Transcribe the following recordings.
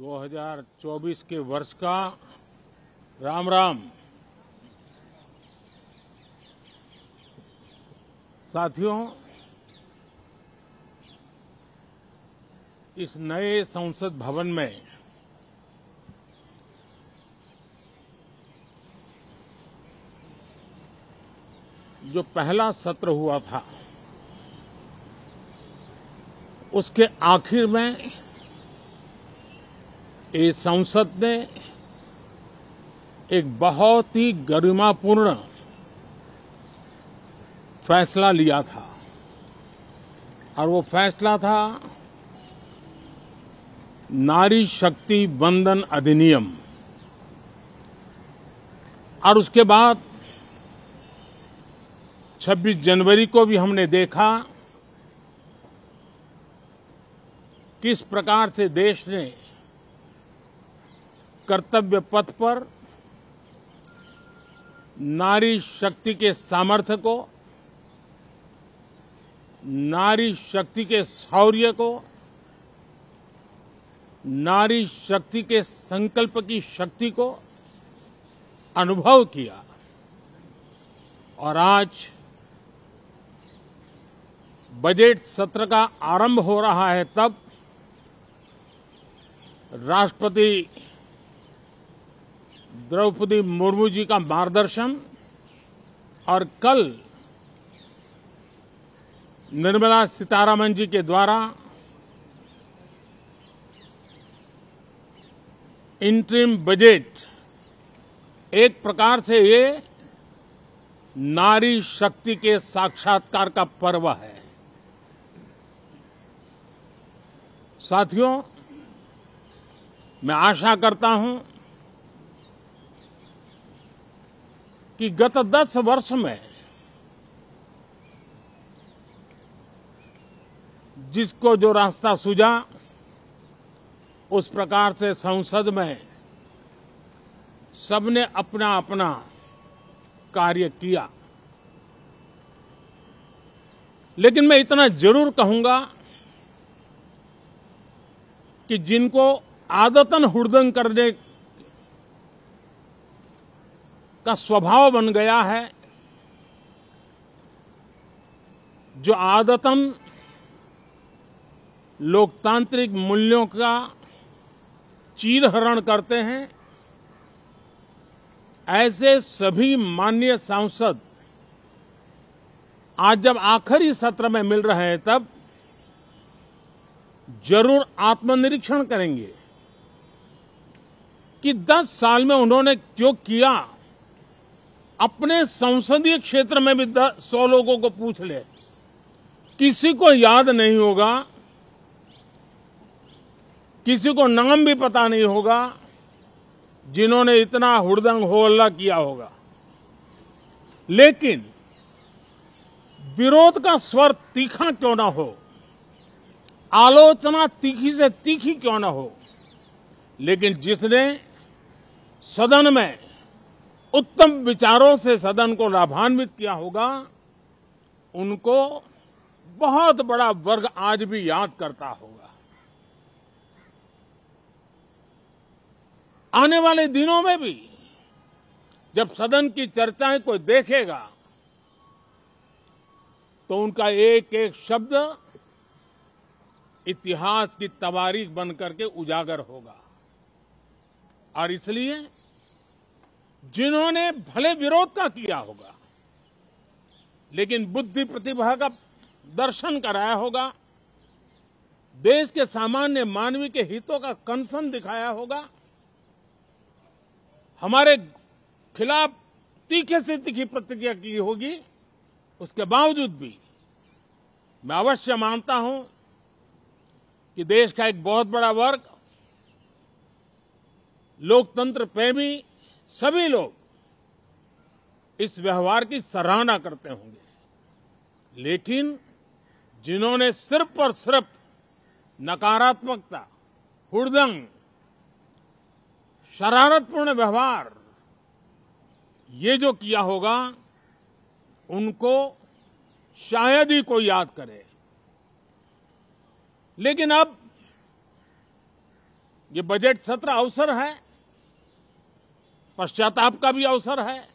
2024 के वर्ष का राम राम। साथियों, इस नए संसद भवन में जो पहला सत्र हुआ था, उसके आखिर में इस संसद ने एक बहुत ही गरिमापूर्ण फैसला लिया था और वो फैसला था नारी शक्ति वंदन अधिनियम। और उसके बाद 26 जनवरी को भी हमने देखा किस प्रकार से देश ने कर्तव्य पथ पर नारी शक्ति के सामर्थ्य को, नारी शक्ति के शौर्य को, नारी शक्ति के संकल्प की शक्ति को अनुभव किया। और आज बजट सत्र का आरंभ हो रहा है, तब राष्ट्रपति द्रौपदी मुर्मू जी का मार्गदर्शन और कल निर्मला सीतारमण जी के द्वारा इंटरिम बजट एक प्रकार से ये नारी शक्ति के साक्षात्कार का पर्व है। साथियों, मैं आशा करता हूं कि गत 10 वर्ष में जिसको जो रास्ता सूझा, उस प्रकार से संसद में सबने अपना अपना कार्य किया। लेकिन मैं इतना जरूर कहूंगा कि जिनको आदतन हुड़दंग करने का स्वभाव बन गया है, जो आदतन लोकतांत्रिक मूल्यों का चीरहरण करते हैं, ऐसे सभी माननीय सांसद आज जब आखिरी सत्र में मिल रहे हैं, तब जरूर आत्मनिरीक्षण करेंगे कि 10 साल में उन्होंने क्यों किया। अपने संसदीय क्षेत्र में भी 100 लोगों को पूछ ले, किसी को याद नहीं होगा, किसी को नाम भी पता नहीं होगा जिन्होंने इतना हुड़दंग हो हल्ला किया होगा। लेकिन विरोध का स्वर तीखा क्यों ना हो, आलोचना तीखी से तीखी क्यों ना हो, लेकिन जिसने सदन में उत्तम विचारों से सदन को लाभान्वित किया होगा, उनको बहुत बड़ा वर्ग आज भी याद करता होगा। आने वाले दिनों में भी जब सदन की चर्चाएं कोई देखेगा, तो उनका एक एक शब्द इतिहास की तवारीख बन करके उजागर होगा। और इसलिए जिन्होंने भले विरोध का किया होगा, लेकिन बुद्धि प्रतिभा का दर्शन कराया होगा, देश के सामान्य मानवी के हितों का कंसर्न दिखाया होगा, हमारे खिलाफ तीखे से तीखी प्रतिक्रिया की होगी, उसके बावजूद भी मैं अवश्य मानता हूं कि देश का एक बहुत बड़ा वर्ग, लोकतंत्र प्रेमी सभी लोग इस व्यवहार की सराहना करते होंगे। लेकिन जिन्होंने सिर्फ और सिर्फ नकारात्मकता, हुड़दंग, शरारतपूर्ण व्यवहार, ये जो किया होगा, उनको शायद ही कोई याद करे। लेकिन अब ये बजट सत्र अवसर है, पश्चाताप का भी अवसर है,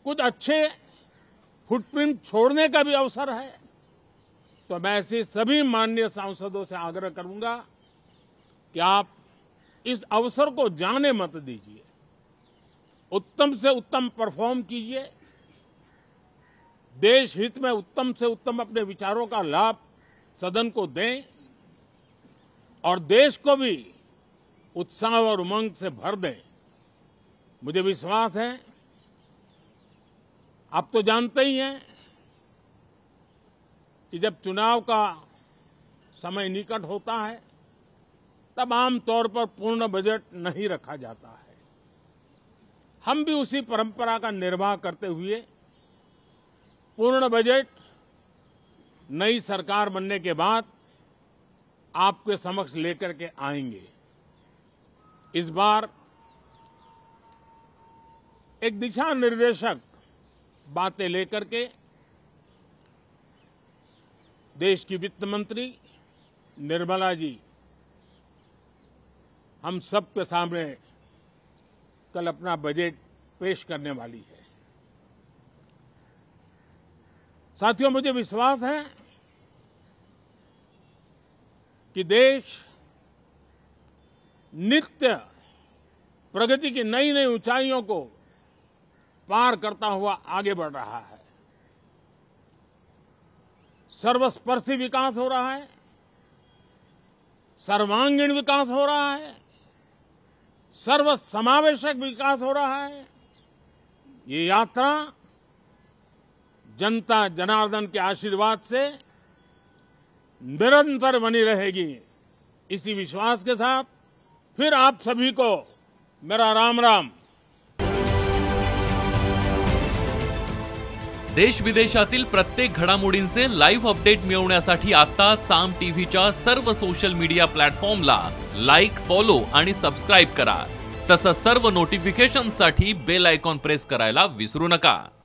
कुछ अच्छे फुटप्रिंट छोड़ने का भी अवसर है। तो मैं ऐसे सभी माननीय सांसदों से आग्रह करूंगा कि आप इस अवसर को जाने मत दीजिए, उत्तम से उत्तम परफॉर्म कीजिए, देश हित में उत्तम से उत्तम अपने विचारों का लाभ सदन को दें और देश को भी उत्साह और उमंग से भर दें। मुझे विश्वास है, आप तो जानते ही हैं कि जब चुनाव का समय निकट होता है तब आमतौर पर पूर्ण बजट नहीं रखा जाता है। हम भी उसी परंपरा का निर्वाह करते हुए पूर्ण बजट नई सरकार बनने के बाद आपके समक्ष लेकर के आएंगे। इस बार एक दिशा निर्देशक बातें लेकर के देश की वित्त मंत्री निर्मला जी हम सबके सामने कल अपना बजट पेश करने वाली है। साथियों, मुझे विश्वास है कि देश नित्य प्रगति की नई नई ऊंचाइयों को पार करता हुआ आगे बढ़ रहा है। सर्वस्पर्शी विकास हो रहा है, सर्वांगीण विकास हो रहा है, सर्वसमावेशक विकास हो रहा है। ये यात्रा जनता जनार्दन के आशीर्वाद से निरंतर बनी रहेगी। इसी विश्वास के साथ फिर आप सभी को मेरा राम राम। देश विदेशातील प्रत्येक घडामोडींचे लाईव्ह अपडेट मिळवण्यासाठी आता साम टीव्हीच्या सर्व सोशल मीडिया प्लॅटफॉर्मला लाईक, फॉलो आणि सबस्क्राइब करा। तसंच सर्व नोटिफिकेशनसाठी बेल आयकॉन प्रेस करायला विसरू नका।